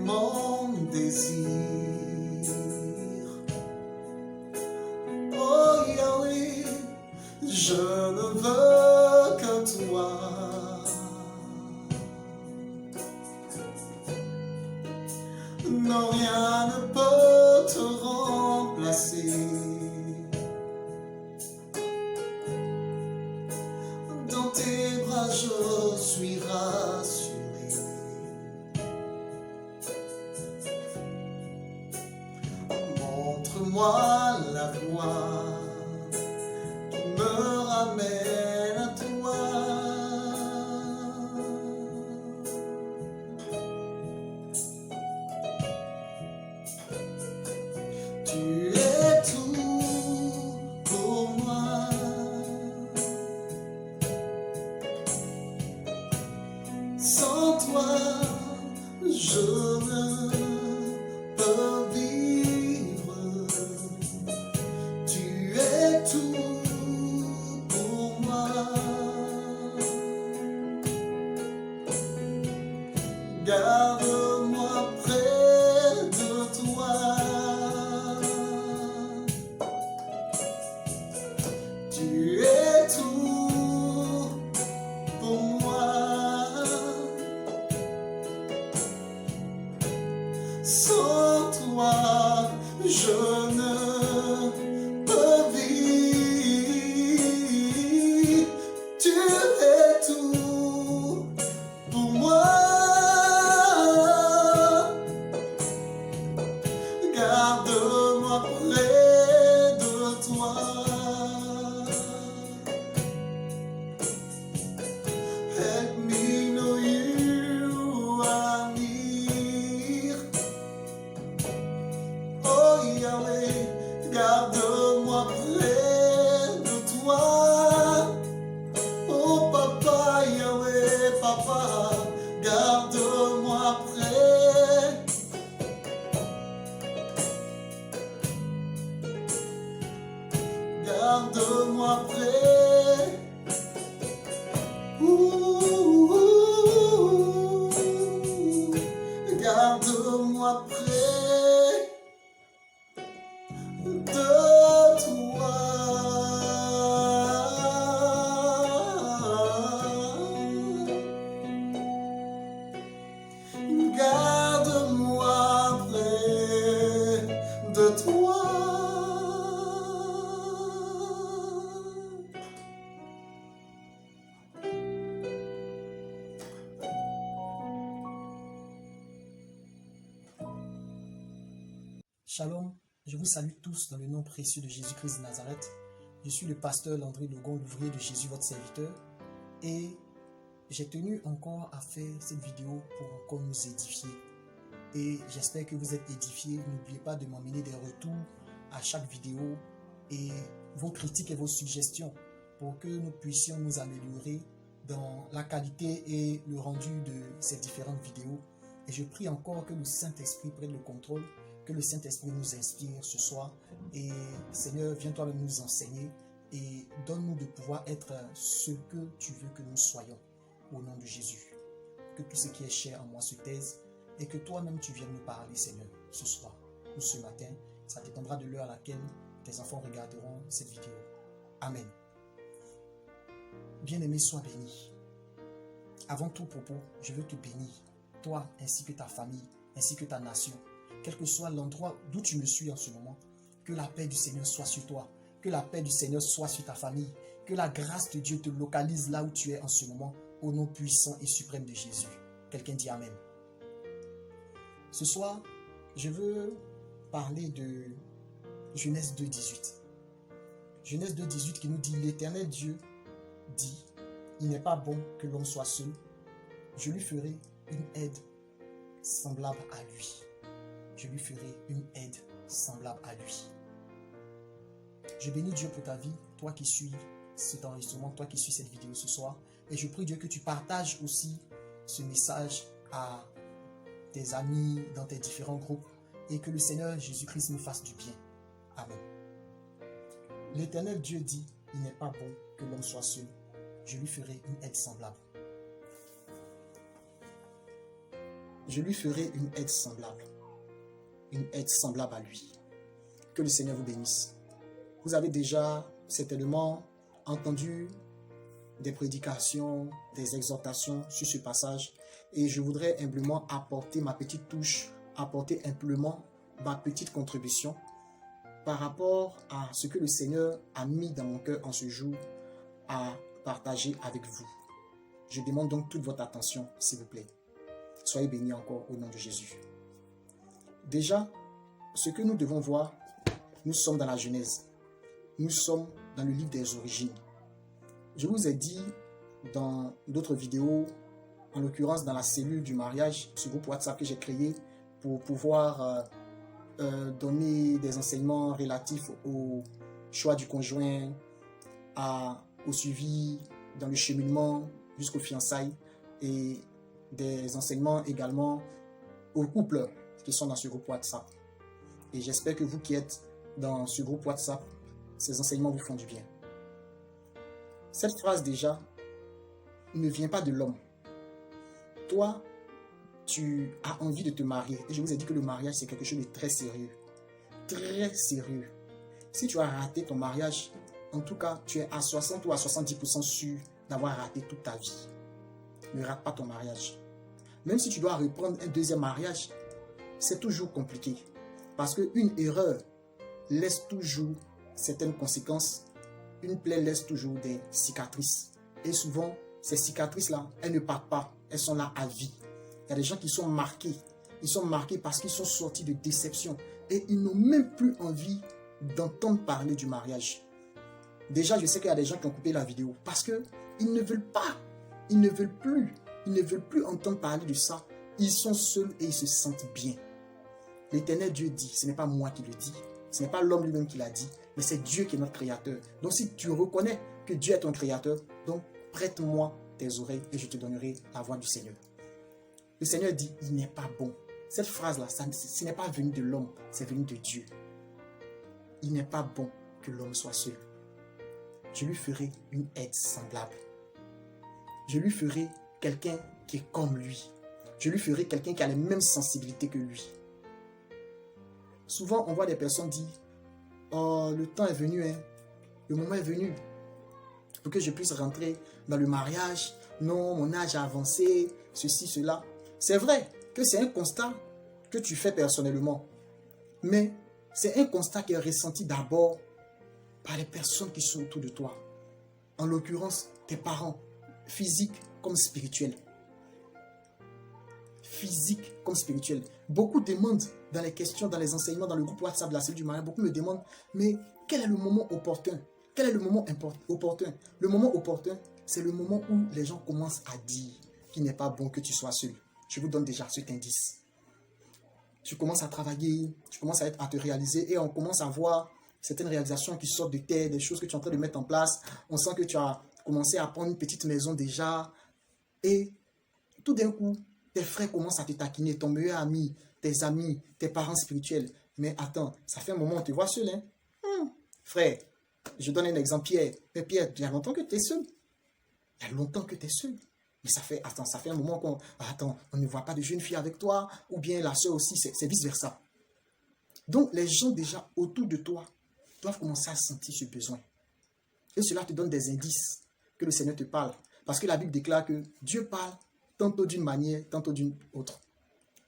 mon désir. Oh Yahweh, je ne veux que toi. Non, rien ne peut te remplacer. Dans tes bras je suis rassuré. Montre-moi la voie qui me ramène à toi. Tu es tout pour moi. Sans toi, je ne peux vivre. Tu es tout pour moi. Garde-moi près de toi. Tu es tout pour moi. Sans toi, je ne peux vivre. Tu es tout pour moi. Garde-moi près de toi. Help me know you are near. Oh Yahweh, garde-moi près de toi. Oh Papa Yahweh, Papa, garde-moi près. Garde-moi près. Garde-moi près de toi. Garde-moi près de toi. Shalom, je vous salue tous dans le nom précieux de Jésus-Christ de Nazareth. Je suis le pasteur Landry Logon, l'ouvrier de Jésus, votre serviteur. Et j'ai tenu encore à faire cette vidéo pour encore nous édifier. Et j'espère que vous êtes édifiés. N'oubliez pas de m'emmener des retours à chaque vidéo et vos critiques et vos suggestions pour que nous puissions nous améliorer dans la qualité et le rendu de ces différentes vidéos. Et je prie encore que le Saint-Esprit prenne le contrôle, que le Saint-Esprit nous inspire ce soir. Et Seigneur, viens toi-même nous enseigner et donne-nous de pouvoir être ce que tu veux que nous soyons. Au nom de Jésus. Que tout ce qui est cher en moi se taise et que toi-même tu viennes nous parler, Seigneur, ce soir ou ce matin. Ça dépendra de l'heure à laquelle tes enfants regarderont cette vidéo. Amen. Bien-aimé, sois béni. Avant tout propos, je veux te bénir, toi ainsi que ta famille, ainsi que ta nation. Quel que soit l'endroit d'où tu me suis en ce moment, que la paix du Seigneur soit sur toi, que la paix du Seigneur soit sur ta famille, que la grâce de Dieu te localise là où tu es en ce moment, au nom puissant et suprême de Jésus. Quelqu'un dit Amen. Ce soir, je veux parler de Genèse 2,18. Genèse 2,18 qui nous dit, l'Éternel Dieu dit, il n'est pas bon que l'homme soit seul, je lui ferai une aide semblable à lui. Je lui ferai une aide semblable à lui. Je bénis Dieu pour ta vie, toi qui suis cet enregistrement, toi qui suis cette vidéo ce soir. Et je prie Dieu que tu partages aussi ce message à tes amis, dans tes différents groupes, et que le Seigneur Jésus-Christ nous fasse du bien. Amen. L'Éternel Dieu dit, il n'est pas bon que l'homme soit seul, je lui ferai une aide semblable. je lui ferai une aide semblable. Une aide semblable à lui. Que le Seigneur vous bénisse. Vous avez déjà certainement entendu des prédications, des exhortations sur ce passage. Et je voudrais humblement apporter ma petite touche, apporter humblement ma petite contribution par rapport à ce que le Seigneur a mis dans mon cœur en ce jour à partager avec vous. Je demande donc toute votre attention, s'il vous plaît. Soyez bénis encore au nom de Jésus. Déjà, ce que nous devons voir, nous sommes dans la Genèse. Nous sommes dans le livre des origines. Je vous ai dit dans d'autres vidéos, en l'occurrence dans la cellule du mariage, ce groupe WhatsApp que j'ai créé pour pouvoir donner des enseignements relatifs au choix du conjoint, au suivi dans le cheminement jusqu'aux fiançailles et des enseignements également aux couples qui sont dans ce groupe WhatsApp. Et j'espère que vous qui êtes dans ce groupe WhatsApp, ces enseignements vous font du bien. Cette phrase déjà ne vient pas de l'homme. Toi, tu as envie de te marier. Et je vous ai dit que le mariage, c'est quelque chose de très sérieux. Très sérieux. Si tu as raté ton mariage, en tout cas, tu es à 60 ou à 70% sûr d'avoir raté toute ta vie. Ne rate pas ton mariage. Même si tu dois reprendre un deuxième mariage, c'est toujours compliqué. Parce qu'une erreur laisse toujours certaines conséquences. Une plaie laisse toujours des cicatrices. Et souvent, ces cicatrices-là, elles ne partent pas. Elles sont là à vie. Il y a des gens qui sont marqués. Ils sont marqués parce qu'ils sont sortis de déception. Et ils n'ont même plus envie d'entendre parler du mariage. Déjà, je sais qu'il y a des gens qui ont coupé la vidéo. Parce qu'ils ne veulent pas. Ils ne veulent plus. Ils ne veulent plus entendre parler de ça. Ils sont seuls et ils se sentent bien. L'Éternel Dieu dit, ce n'est pas moi qui le dis. Ce n'est pas l'homme lui-même qui l'a dit. Mais c'est Dieu qui est notre créateur. Donc si tu reconnais que Dieu est ton créateur, donc prête-moi tes oreilles et je te donnerai la voix du Seigneur. Le Seigneur dit, il n'est pas bon. Cette phrase-là, ce n'est pas venu de l'homme, c'est venu de Dieu. Il n'est pas bon que l'homme soit seul. Je lui ferai une aide semblable. Je lui ferai quelqu'un qui est comme lui. Je lui ferai quelqu'un qui a les mêmes sensibilités que lui. Souvent, on voit des personnes dire, oh, le temps est venu, hein. Le moment est venu pour que je puisse rentrer dans le mariage. Non, mon âge a avancé, ceci, cela. C'est vrai que c'est un constat que tu fais personnellement. Mais c'est un constat qui est ressenti d'abord par les personnes qui sont autour de toi. En l'occurrence, tes parents, physiques comme spirituels. Physique comme spirituel. Beaucoup demandent dans les questions, dans les enseignements, dans le groupe WhatsApp de la cellule du mariage, beaucoup me demandent, mais quel est le moment opportun? Quel est le moment opportun? Le moment opportun, c'est le moment où les gens commencent à dire qu'il n'est pas bon que tu sois seul. Je vous donne déjà cet indice. Tu commences à travailler, tu commences à te réaliser et on commence à voir certaines réalisations qui sortent de terre, des choses que tu es en train de mettre en place. On sent que tu as commencé à prendre une petite maison déjà et tout d'un coup, tes frères commencent à te taquiner, ton meilleur ami, tes amis, tes parents spirituels. Mais attends, ça fait un moment, on te voit seul, hein? Frère, je donne un exemple, Pierre. Mais Pierre, il y a longtemps que tu es seul. Il y a longtemps que tu es seul. Mais ça fait un moment qu'on... Attends, on ne voit pas de jeune fille avec toi, ou bien la soeur aussi, c'est vice-versa. Donc, les gens déjà autour de toi doivent commencer à sentir ce besoin. Et cela te donne des indices que le Seigneur te parle. Parce que la Bible déclare que Dieu parle tantôt d'une manière, tantôt d'une autre.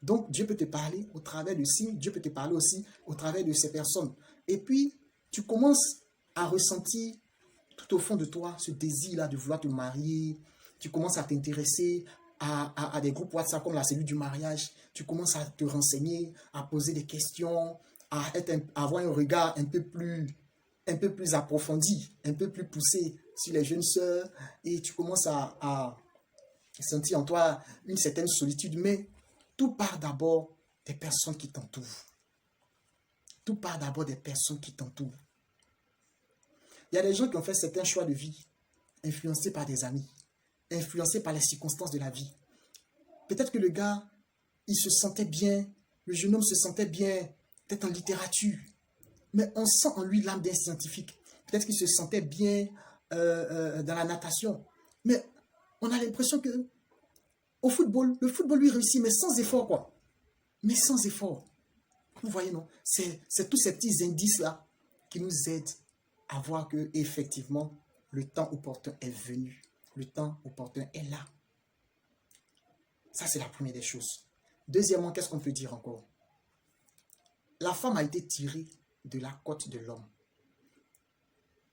Donc, Dieu peut te parler au travers de signes, Dieu peut te parler aussi au travers de ces personnes. Et puis, tu commences à ressentir tout au fond de toi ce désir-là de vouloir te marier. Tu commences à t'intéresser à des groupes WhatsApp comme la cellule du mariage. Tu commences à te renseigner, à poser des questions, à avoir un regard un peu plus approfondi, un peu plus poussé sur les jeunes sœurs. Et tu commences à sentir en toi une certaine solitude, mais tout part d'abord des personnes qui t'entourent. Tout part d'abord des personnes qui t'entourent. Il y a des gens qui ont fait certains choix de vie, influencés par des amis, influencés par les circonstances de la vie. Peut-être que le gars, il se sentait bien, le jeune homme se sentait bien, peut-être en littérature, mais on sent en lui l'âme d'un scientifique. Peut-être qu'il se sentait bien dans la natation, mais on a l'impression que Au football, le football lui réussit, mais sans effort, quoi. Mais sans effort. Vous voyez, non? C'est tous ces petits indices-là qui nous aident à voir que, effectivement, le temps opportun est venu. Le temps opportun est là. Ça, c'est la première des choses. Deuxièmement, qu'est-ce qu'on peut dire encore? La femme a été tirée de la côte de l'homme.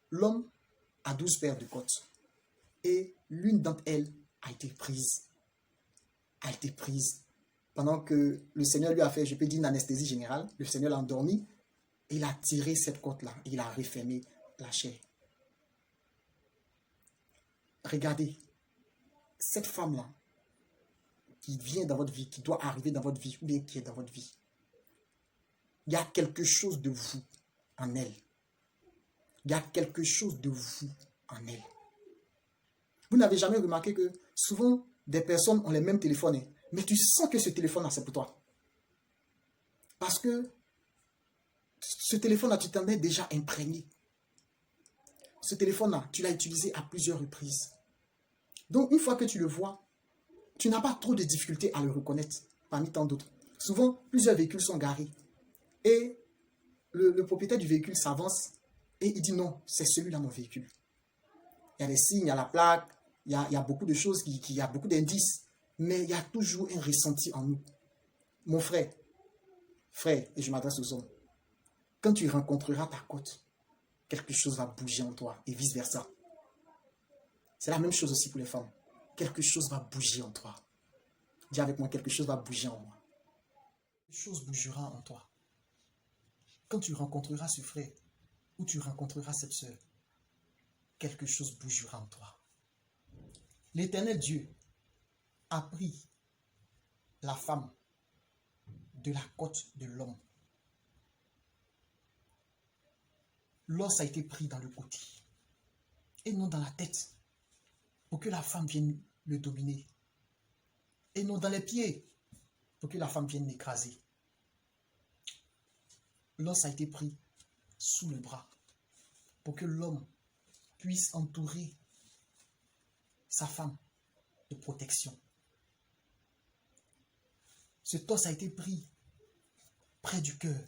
L'homme a 12 paires de côtes. Et l'une d'entre elles a été prise. A été prise. Pendant que le Seigneur lui a fait, je peux dire, une anesthésie générale, le Seigneur l'a endormi, et il a tiré cette côte-là, et il a refermé la chair. Regardez, cette femme-là, qui vient dans votre vie, qui doit arriver dans votre vie, ou bien qui est dans votre vie, il y a quelque chose de vous en elle. Il y a quelque chose de vous en elle. Vous n'avez jamais remarqué que souvent, des personnes ont les mêmes téléphones, hein, mais tu sens que ce téléphone-là, c'est pour toi. Parce que ce téléphone-là, tu t'en es déjà imprégné. Ce téléphone-là, tu l'as utilisé à plusieurs reprises. Donc, une fois que tu le vois, tu n'as pas trop de difficultés à le reconnaître parmi tant d'autres. Souvent, plusieurs véhicules sont garés. Et le propriétaire du véhicule s'avance et il dit non, c'est celui-là mon véhicule. Il y a des signes, il y a la plaque, il y a beaucoup de choses, il y a beaucoup d'indices. Mais il y a toujours un ressenti en nous. Mon frère, et je m'adresse aux hommes, quand tu rencontreras ta côte, quelque chose va bouger en toi et vice-versa. C'est la même chose aussi pour les femmes. Quelque chose va bouger en toi. Dis avec moi, quelque chose va bouger en moi. Quelque chose bougera en toi. Quand tu rencontreras ce frère ou tu rencontreras cette sœur, quelque chose bougera en toi. L'Éternel Dieu a pris la femme de la côte de l'homme. L'os a été pris dans le côté et non dans la tête pour que la femme vienne le dominer. Et non dans les pieds pour que la femme vienne l'écraser. L'os a été pris sous le bras pour que l'homme puisse entourer sa femme de protection. Cet os a été pris près du cœur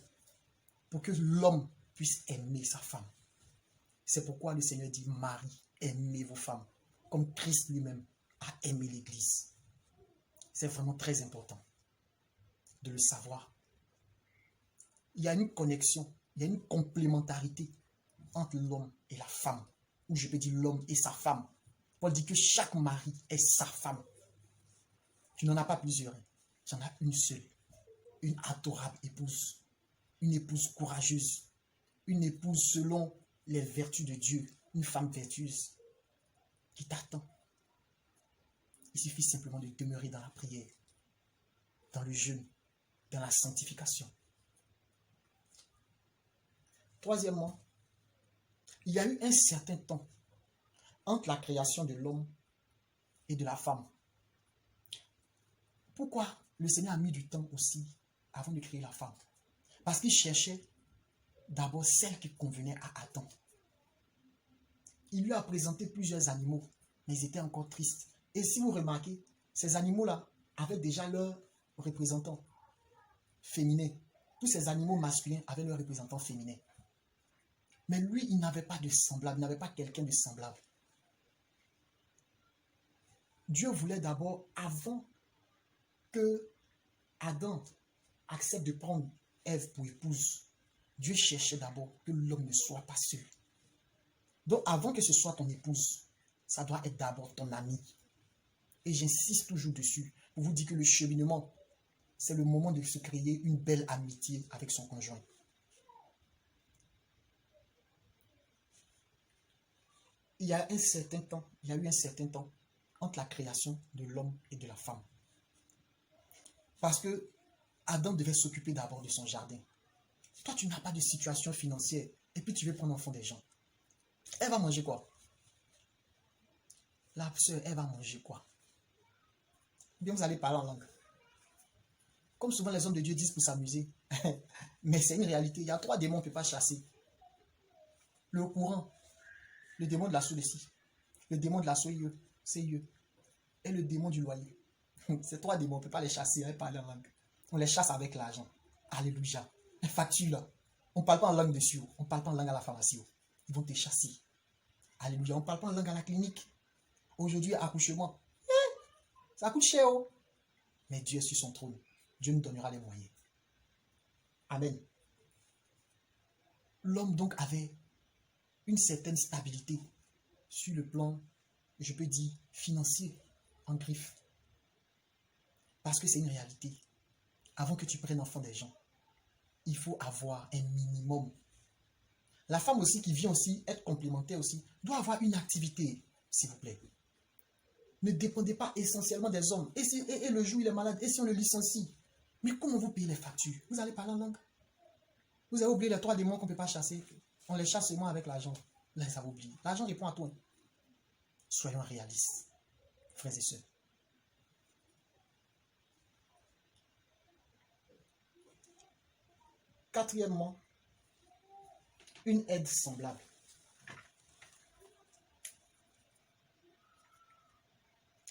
pour que l'homme puisse aimer sa femme. C'est pourquoi le Seigneur dit, Marie, aimez vos femmes, comme Christ lui-même a aimé l'Église. C'est vraiment très important de le savoir. Il y a une connexion, il y a une complémentarité entre l'homme et la femme, ou je peux dire l'homme et sa femme. Paul dit que chaque mari est sa femme. Tu n'en as pas plusieurs, tu en as une seule, une adorable épouse, une épouse courageuse, une épouse selon les vertus de Dieu, une femme vertueuse qui t'attend. Il suffit simplement de demeurer dans la prière, dans le jeûne, dans la sanctification. Troisièmement, il y a eu un certain temps entre la création de l'homme et de la femme. Pourquoi le Seigneur a mis du temps aussi avant de créer la femme? Parce qu'il cherchait d'abord celle qui convenait à Adam. Il lui a présenté plusieurs animaux, mais ils étaient encore tristes. Et si vous remarquez, ces animaux-là avaient déjà leurs représentants féminins. Tous ces animaux masculins avaient leurs représentants féminins. Mais lui, il n'avait pas de semblable, il n'avait pas quelqu'un de semblable. Dieu voulait d'abord, avant que Adam accepte de prendre Ève pour épouse, Dieu cherchait d'abord que l'homme ne soit pas seul. Donc avant que ce soit ton épouse, ça doit être d'abord ton ami. Et j'insiste toujours dessus pour vous dire que le cheminement, c'est le moment de se créer une belle amitié avec son conjoint. Il y a eu un certain temps entre la création de l'homme et de la femme. Parce que Adam devait s'occuper d'abord de son jardin. Toi, tu n'as pas de situation financière et puis tu veux prendre enfant des gens. Elle va manger quoi? La sœur, elle va manger quoi? Bien, vous allez parler en langue. Comme souvent les hommes de Dieu disent pour s'amuser. Mais c'est une réalité. Il y a 3 démons qu'on ne peut pas chasser. Le courant, le démon de la sous-dessus, le démon de la CIE, et le démon du loyer. Ces 3 démons, on ne peut pas les chasser avec parler en langue. On les chasse avec l'argent. Alléluia. Les factures là. On ne parle pas en langue dessus. On ne parle pas en langue à la pharmacie. Ils vont te chasser. Alléluia. On ne parle pas en langue à la clinique. Aujourd'hui, accouchement. Ça coûte cher. Oh. Mais Dieu est sur son trône. Dieu nous donnera les moyens. Amen. L'homme donc avait une certaine stabilité sur le plan, je peux dire, financier, en griffe. Parce que c'est une réalité. Avant que tu prennes enfant des gens, il faut avoir un minimum. La femme aussi qui vient aussi être complémentaire aussi, doit avoir une activité, s'il vous plaît. Ne dépendez pas essentiellement des hommes. Et le jour où il est malade, et si on le licencie? Mais comment vous payez les factures? Vous allez parler en langue? Vous avez oublié les 3 démons qu'on ne peut pas chasser. On les chasse seulement avec l'argent. Là, ça vous oublie. L'argent répond à tout. Soyons réalistes, frères et sœurs. Quatrièmement, une aide semblable.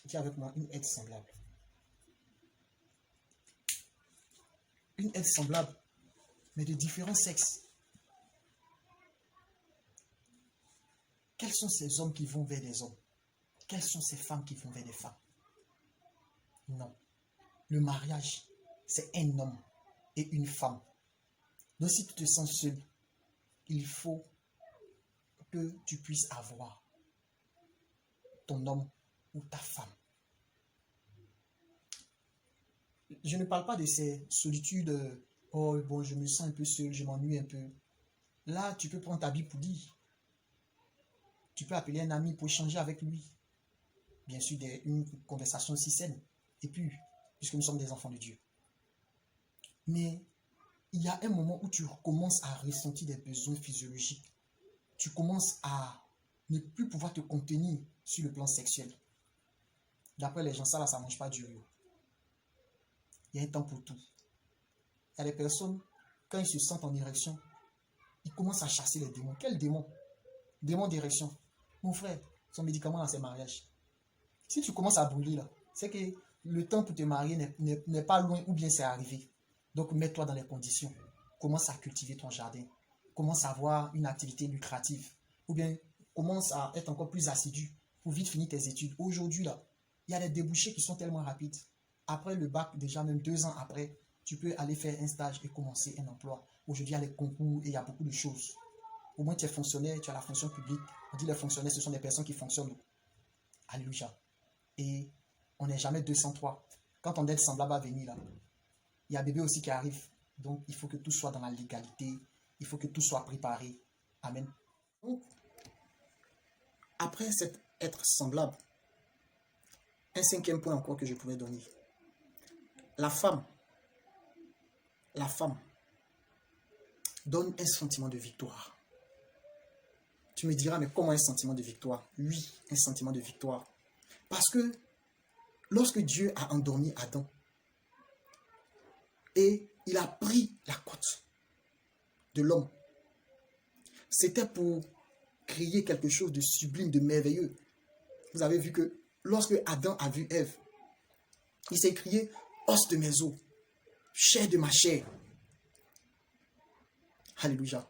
Dis avec moi, une aide semblable. Une aide semblable, mais de différents sexes. Quels sont ces hommes qui vont vers des hommes? Quelles sont ces femmes qui vont vers des femmes? Non. Le mariage, c'est un homme et une femme. Donc si tu te sens seul, il faut que tu puisses avoir ton homme ou ta femme. Je ne parle pas de ces solitudes, oh bon, je me sens un peu seul, je m'ennuie un peu. Là, tu peux prendre ta Bible pour dire. Tu peux appeler un ami pour échanger avec lui. Bien sûr, une conversation aussi saine. Et puis, puisque nous sommes des enfants de Dieu. Mais il y a un moment où tu commences à ressentir des besoins physiologiques. Tu commences à ne plus pouvoir te contenir sur le plan sexuel. D'après les gens, ça ne mange pas du riz. Il y a un temps pour tout. Il y a des personnes, quand ils se sentent en érection, ils commencent à chasser les démons. Quel démon? Démon d'érection. Mon frère, son médicament, c'est le mariage. Si tu commences à brûler, là, c'est que le temps pour te marier n'est pas loin ou bien c'est arrivé. Donc, mets-toi dans les conditions. Commence à cultiver ton jardin. Commence à avoir une activité lucrative. Ou bien, commence à être encore plus assidu pour vite finir tes études. Aujourd'hui, là, il y a des débouchés qui sont tellement rapides. Après le bac, déjà même 2 ans après, tu peux aller faire un stage et commencer un emploi. Aujourd'hui, il y a les concours et il y a beaucoup de choses. Au moins, tu es fonctionnaire, tu as la fonction publique. On dit les fonctionnaires, ce sont des personnes qui fonctionnent. Alléluia. Et on n'est jamais 203. Quand on aide semblable à venir là, il y a bébé aussi qui arrive. Donc, il faut que tout soit dans la légalité. Il faut que tout soit préparé. Amen. Donc, après cet être semblable, un 5e point encore que je pouvais donner. La femme donne un sentiment de victoire. Tu me diras, mais comment un sentiment de victoire? Oui, un sentiment de victoire. Parce que lorsque Dieu a endormi Adam et il a pris la côte de l'homme, c'était pour créer quelque chose de sublime, de merveilleux. Vous avez vu que lorsque Adam a vu Ève, il s'est crié « os de mes os, chair de ma chair ». Alléluia.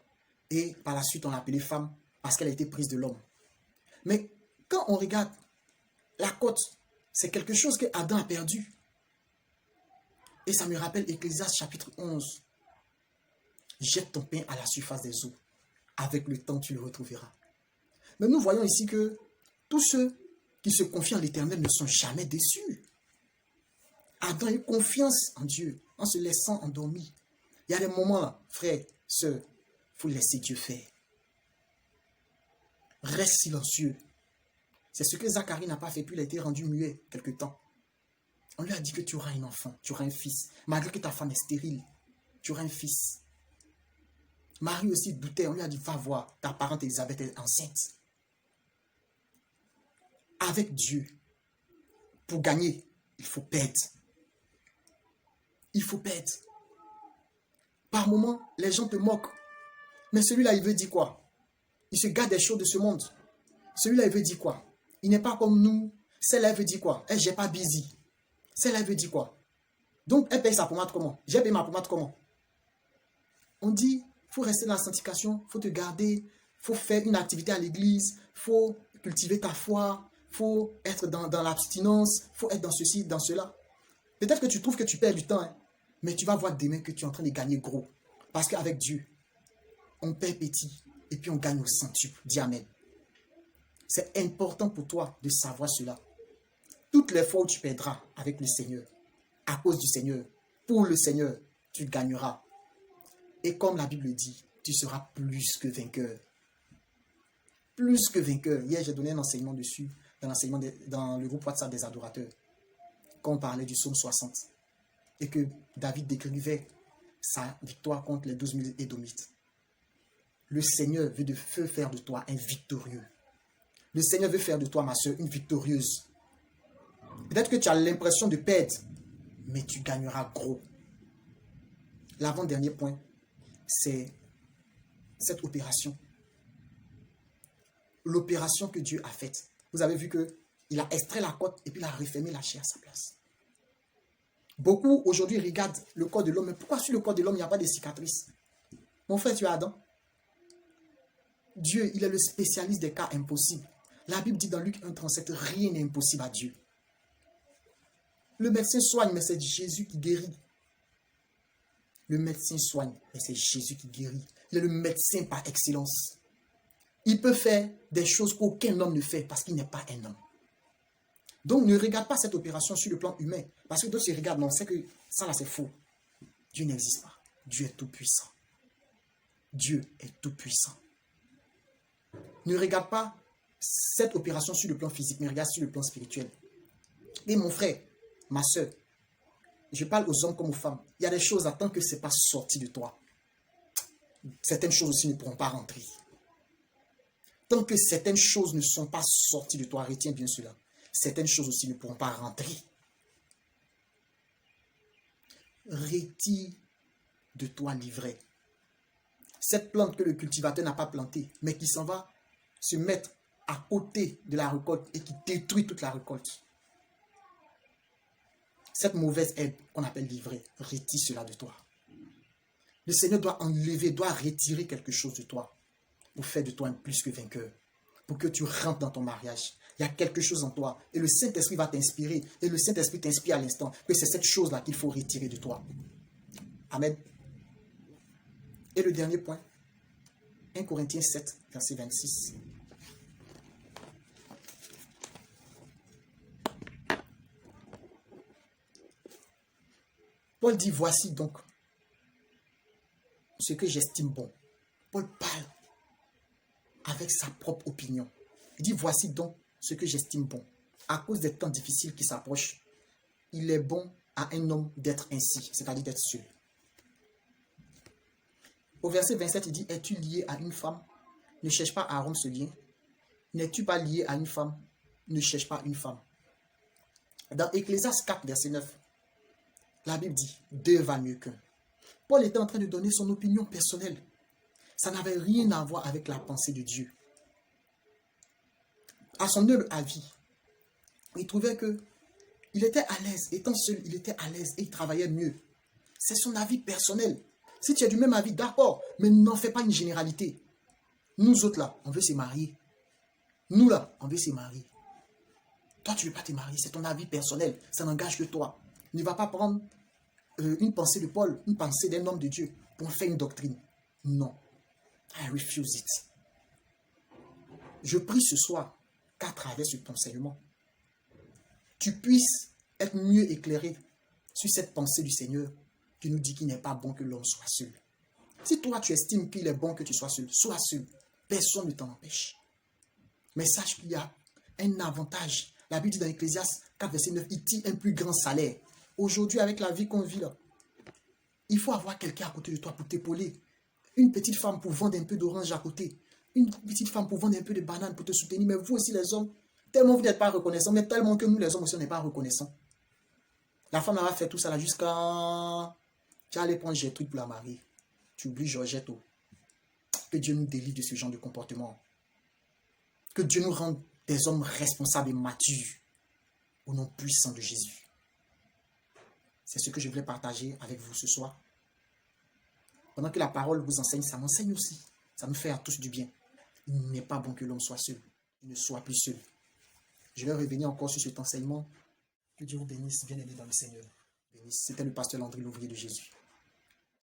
Et par la suite, on l'a appelée femme parce qu'elle a été prise de l'homme. Mais quand on regarde la côte, c'est quelque chose que Adam a perdu. Et ça me rappelle Ecclésiaste chapitre 11. Jette ton pain à la surface des eaux. Avec le temps, tu le retrouveras. Mais nous voyons ici que tous ceux qui se confient en l'Éternel ne sont jamais déçus. Adam a eu confiance en Dieu en se laissant endormir. Il y a des moments, frères, sœurs, il faut laisser Dieu faire. Reste silencieux. C'est ce que Zacharie n'a pas fait, puis il a été rendu muet quelque temps. On lui a dit que tu auras un enfant, tu auras un fils. Malgré que ta femme est stérile, tu auras un fils. Marie aussi doutait, on lui a dit, va voir, ta parente Élisabeth est enceinte. Avec Dieu, pour gagner, il faut perdre. Il faut perdre. Par moments, les gens te moquent. Mais celui-là, il veut dire quoi? Il se garde des choses de ce monde. Celui-là, il veut dire quoi? Il n'est pas comme nous. Celle-là, elle veut dire quoi? Elle n'est pas busy. Celle-là veut dire quoi? Donc, elle paye sa pommade comment? J'ai payé ma pommade comment? On dit, il faut rester dans la sanctification, il faut te garder, il faut faire une activité à l'église, il faut cultiver ta foi, il faut être dans l'abstinence, il faut être dans ceci, dans cela. Peut-être que tu trouves que tu perds du temps, hein, mais tu vas voir demain que tu es en train de gagner gros. Parce qu'avec Dieu, on perd petit et puis on gagne au centuple. Dis Amen. C'est important pour toi de savoir cela. Toutes les fois où tu perdras avec le Seigneur, à cause du Seigneur, pour le Seigneur, tu gagneras. Et comme la Bible dit, tu seras plus que vainqueur. Plus que vainqueur. Hier, j'ai donné un enseignement dessus, dans le groupe WhatsApp des adorateurs, quand on parlait du psaume 60. Et que David décrivait sa victoire contre les 12 000 Édomites. Le Seigneur veut faire de toi un victorieux. Le Seigneur veut faire de toi, ma soeur, une victorieuse. Peut-être que tu as l'impression de perdre, mais tu gagneras gros. L'avant-dernier point, c'est cette opération. L'opération que Dieu a faite. Vous avez vu qu'il a extrait la côte et puis il a refermé la chair à sa place. Beaucoup aujourd'hui regardent le corps de l'homme. Mais pourquoi sur le corps de l'homme, il n'y a pas de cicatrices? Mon frère, tu es Adam. Dieu, il est le spécialiste des cas impossibles. La Bible dit dans Luc 1,37, rien n'est impossible à Dieu. Le médecin soigne, mais c'est Jésus qui guérit. Le médecin soigne, mais c'est Jésus qui guérit. Il est le médecin par excellence. Il peut faire des choses qu'aucun homme ne fait parce qu'il n'est pas un homme. Donc ne regarde pas cette opération sur le plan humain. Parce que d'autres se regardent, non, c'est que ça là c'est faux. Dieu n'existe pas. Dieu est tout puissant. Dieu est tout puissant. Ne regarde pas cette opération sur le plan physique, mais regarde sur le plan spirituel. Et mon frère, ma soeur, je parle aux hommes comme aux femmes. Il y a des choses, tant que ce n'est pas sorti de toi, certaines choses aussi ne pourront pas rentrer. Tant que certaines choses ne sont pas sorties de toi, retiens bien cela, certaines choses aussi ne pourront pas rentrer. Retire de toi l'ivraie. Cette plante que le cultivateur n'a pas plantée, mais qui s'en va se mettre à côté de la récolte et qui détruit toute la récolte. Cette mauvaise herbe qu'on appelle l'ivraie, retire cela de toi. Le Seigneur doit enlever, doit retirer quelque chose de toi pour faire de toi un plus que vainqueur, pour que tu rentres dans ton mariage. Il y a quelque chose en toi et le Saint-Esprit va t'inspirer et le Saint-Esprit t'inspire à l'instant que c'est cette chose-là qu'il faut retirer de toi. Amen. Et le dernier point, 1 Corinthiens 7, verset 26. Paul dit, voici donc ce que j'estime bon. Paul parle avec sa propre opinion. Il dit, voici donc ce que j'estime bon. À cause des temps difficiles qui s'approchent, il est bon à un homme d'être ainsi, c'est-à-dire d'être seul. Au verset 27, il dit, es-tu lié à une femme? Ne cherche pas à rompre ce lien. N'es-tu pas lié à une femme? Ne cherche pas une femme. Dans Ecclésiaste 4, verset 9, la Bible dit, deux valent mieux qu'un. Paul était en train de donner son opinion personnelle. Ça n'avait rien à voir avec la pensée de Dieu. À son humble avis, il trouvait que il était à l'aise. Étant seul, il était à l'aise et il travaillait mieux. C'est son avis personnel. Si tu as du même avis, d'accord, mais n'en fais pas une généralité. Nous autres là, on veut se marier. Nous là, on veut se marier. Toi, tu ne veux pas te marier, c'est ton avis personnel. Ça n'engage que toi. Ne va pas prendre une pensée de Paul, une pensée d'un homme de Dieu pour faire une doctrine. Non. I refuse it. Je prie ce soir qu'à travers cet enseignement, tu puisses être mieux éclairé sur cette pensée du Seigneur qui nous dit qu'il n'est pas bon que l'homme soit seul. Si toi, tu estimes qu'il est bon que tu sois seul, sois seul. Personne ne t'en empêche. Mais sache qu'il y a un avantage. La Bible dit dans Ecclésiaste 4, verset 9, il tire un plus grand salaire. Aujourd'hui, avec la vie qu'on vit là, il faut avoir quelqu'un à côté de toi pour t'épauler. Une petite femme pour vendre un peu d'orange à côté. Une petite femme pour vendre un peu de banane pour te soutenir. Mais vous aussi les hommes, tellement vous n'êtes pas reconnaissants, mais tellement que nous les hommes aussi on n'est pas reconnaissants. La femme va faire tout ça là jusqu'à... Tu vas aller prendre Gertrude pour la marier. Tu oublies Georgette. Que Dieu nous délivre de ce genre de comportement. Que Dieu nous rende des hommes responsables et matures au nom puissant de Jésus. C'est ce que je voulais partager avec vous ce soir. Pendant que la parole vous enseigne, ça m'enseigne aussi. Ça nous fait à tous du bien. Il n'est pas bon que l'homme soit seul. Il ne soit plus seul. Je vais revenir encore sur cet enseignement. Que Dieu vous bénisse, bien-aimés dans le Seigneur. C'était le pasteur Landry, l'ouvrier de Jésus.